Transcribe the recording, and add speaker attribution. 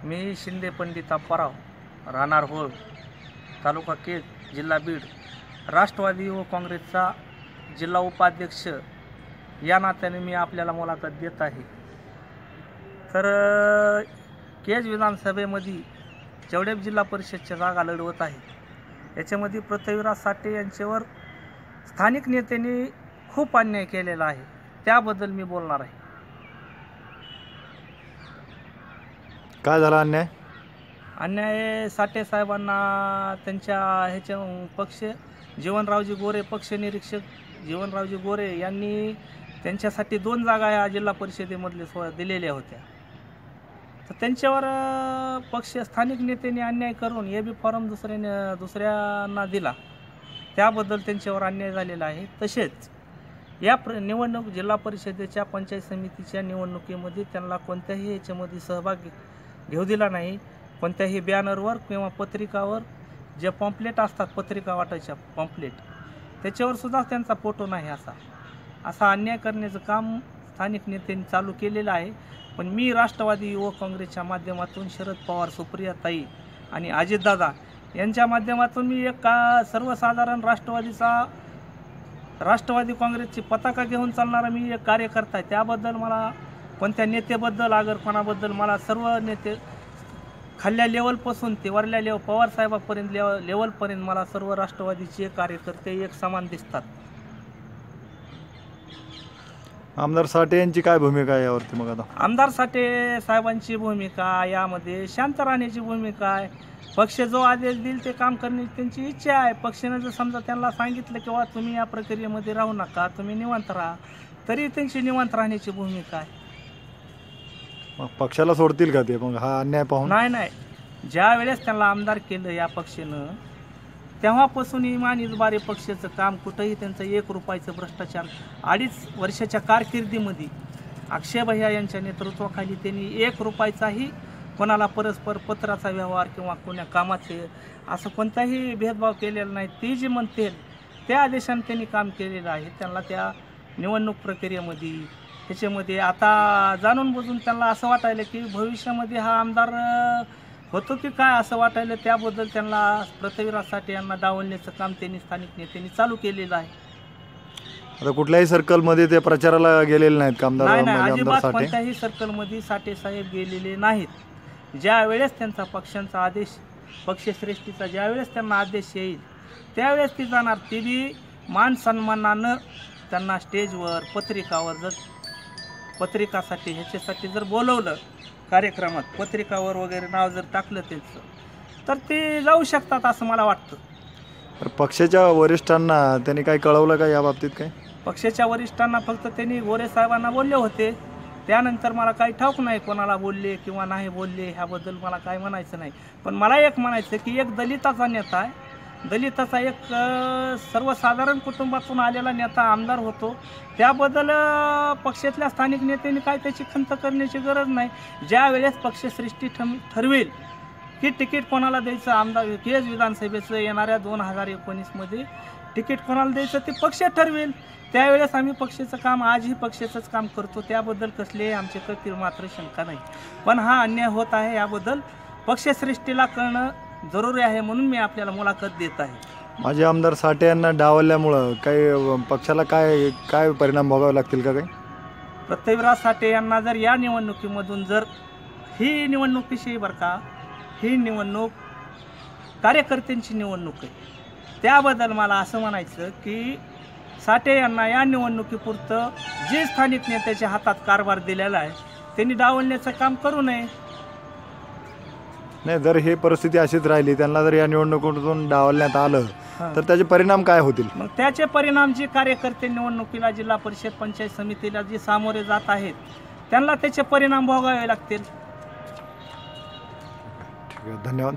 Speaker 1: मी शिंदे पंडित अप्पाराव, राहणार होळ, तालुका केज, जिल्हा बीड, राष्ट्रवादी व काँग्रेसचा जिल्हा उपाध्यक्ष या नात्याने मी आपल्याला मुलाखत देत आहे। तर केज विधानसभेमध्ये जेवढे जिल्हा परिषदच्या जागा लढवत आहे याच्यामध्ये पृथ्वीराज साठे यांच्यावर स्थानिक नेत्यांनी खूप अन्याय केलेला आहे, त्याबद्दल मी बोलणार आहे।
Speaker 2: काय झाला अन्याय?
Speaker 1: अन्याय साठे साहेबांना त्यांच्या ह्याच्या पक्ष जीवनरावजी गोरे, पक्ष निरीक्षक जीवनरावजी गोरे यांनी त्यांच्यासाठी 2 जागा या जिल्हा परिषदेमधले दिलेल्या होत्या। तर त्यांच्यावर पक्ष स्थानिक नेत्यांनी अन्याय करून ए बी फॉर्म दुसऱ्यांना दिला, त्याबद्दल त्यांच्यावर अन्याय झालेला आहे। तसेच या निवडणूक जिल्हा परिषदेच्या पंचायत समितीच्या निवडणुकीमध्ये त्यांना कोणत्याही याच्यामध्ये सहभाग घेऊ दिला नाही। कोणत्याही बॅनरवर किंवा पत्रिकावर जे पॉम्पलेट असतात, पत्रिका वाटायच्या पॉम्पलेट, त्याच्यावर सुद्धा त्यांचा फोटो नाही। असा अन्याय करण्याचं काम स्थानिक नेत्यांनी चालू केलेलं आहे। पण मी राष्ट्रवादी युवक काँग्रेसच्या माध्यमातून शरद पवार, सुप्रियाताई आणि अजितदादा यांच्या माध्यमातून मी एक सर्वसाधारण राष्ट्रवादी काँग्रेसची पताका घेऊन चालणारा मी एक कार्यकर्ता आहे। त्याबद्दल मला कोणत्या नेत्याबद्दल अगर कोणाबद्दल मला सर्व नेते खाल्ल्या लेवलपासून ते वरल्या पवार साहेबापर्यंत लेवलपर्यंत मला सर्व राष्ट्रवादीचे कार्यकर्ते एक समान दिसतात।
Speaker 2: आमदार साठे यांची काय भूमिका आहे यावरती? मग आता
Speaker 1: आमदार साठे साहेबांची भूमिका यामध्ये शांत राहण्याची भूमिका आहे। पक्ष जो आदेश देईल ते काम करण्याची त्यांची इच्छा आहे। पक्षाने जर समजा त्यांना सांगितलं की तुम्ही या प्रक्रियेमध्ये राहू नका, तुम्ही निवांत राहा, तरी त्यांची निवांत राहण्याची भूमिका आहे।
Speaker 2: मग पक्षाला सोडतील का ते? मग हा अन्याय पाहून?
Speaker 1: नाही, ज्या वेळेस त्यांना आमदार केलं या पक्षानं, तेव्हापासून इमानीद्वारे पक्षाचं काम कुठंही त्यांचं 1 रुपयाचं भ्रष्टाचार 2.5 वर्षाच्या कारकिर्दीमध्ये अक्षय भैया यांच्या नेतृत्वाखाली त्यांनी 1 रुपयाचाही कोणाला परस्पर पत्राचा व्यवहार किंवा कोण्या कामाचे असं कोणताही भेदभाव केलेला नाही। ते जे म्हणतील त्या आदेशाने त्यांनी काम केलेलं आहे। त्यांना त्या निवडणूक प्रक्रियेमध्ये ह्याच्यामध्ये आता जाणून बुजून त्यांना असं वाटायलं की भविष्यामध्ये हा आमदार होतो की काय असं वाटायलं, त्याबद्दल त्यांना पृथ्वीराज साठे यांना डावलण्याचं काम त्यांनी स्थानिक नेत्यांनी चालू केलेलं आहे।
Speaker 2: आता कुठल्याही सर्कलमध्ये ते प्रचाराला गेलेले नाहीत का आमदार?
Speaker 1: नाही, अजिबात कोणत्याही सर्कलमध्ये साठे साहेब गेलेले नाहीत। ज्या वेळेस त्यांचा पक्षांचा आदेश, पक्षश्रेष्ठीचा ज्या वेळेस त्यांना आदेश येईल त्यावेळेस ती जाणार। ती बी मान सन्मानानं त्यांना स्टेजवर, पत्रिकावर, जर पत्रिकासाठी ह्याच्यासाठी जर बोलवलं, कार्यक्रमात पत्रिकावर वगैरे नाव जर टाकलं त्यांचं, तर ते जाऊ शकतात असं मला वाटतं।
Speaker 2: पक्षाच्या वरिष्ठांना त्यांनी काय कळवलं का या बाबतीत? काय
Speaker 1: पक्षाच्या वरिष्ठांना फक्त त्यांनी गोरे साहेबांना बोलले होते, त्यानंतर मला काही ठाऊक नाही कोणाला बोलले किंवा नाही बोलले, ह्याबद्दल मला काय म्हणायचं नाही। पण मला एक म्हणायचं की एक दलिताचा नेता आहे, दलिताचा एक सर्वसाधारण कुटुंबातून आलेला नेता आमदार होतो, त्याबद्दल पक्षातल्या स्थानिक नेत्यांनी काय त्याची खंत करण्याची गरज नाही। ज्या वेळेस पक्षश्रेष्ठी ठरवेल की तिकीट कोणाला द्यायचं, आमदार केज विधानसभेचं येणाऱ्या 2019मध्ये तिकीट कोणाला द्यायचं ते पक्ष ठरवेल, त्यावेळेस आम्ही पक्षाचं काम, आजही पक्षाचंच काम करतो, त्याबद्दल कसले आमचे कधी मात्र शंका नाही। पण हा अन्याय होत आहे याबद्दल पक्षश्रेष्ठीला कळणं जरुरी आहे, म्हणून मी आपल्याला मुलाखत देत आहे।
Speaker 2: माझे आमदार साठे यांना डावलल्यामुळं काही पक्षाला काय परिणाम भोगावे लागतील का? काही
Speaker 1: पृथ्वीराज साठे यांना जर या निवडणुकीमधून जर ही निवडणुकीशी बरं का, ही निवडणूक कार्यकर्त्यांची निवडणूक आहे, त्याबद्दल मला असं म्हणायचं की साठे यांना या निवडणुकीपुरतं जे स्थानिक नेत्याच्या हातात कारभार दिलेला आहे त्यांनी डावलण्याचं काम करू नये।
Speaker 2: नाही, जर ही परिस्थिती अशीच राहिली, त्यांना जर या निवडणुकीतून डावलण्यात आलं तर त्याचे परिणाम काय होतील? मग
Speaker 1: त्याचे परिणाम जे कार्यकर्ते निवडणुकीला, जिल्हा परिषद, पंचायत समितीला जे सामोरे जात आहेत त्यांना त्याचे परिणाम भोगावे लागतील।
Speaker 2: ठीक आहे, धन्यवाद।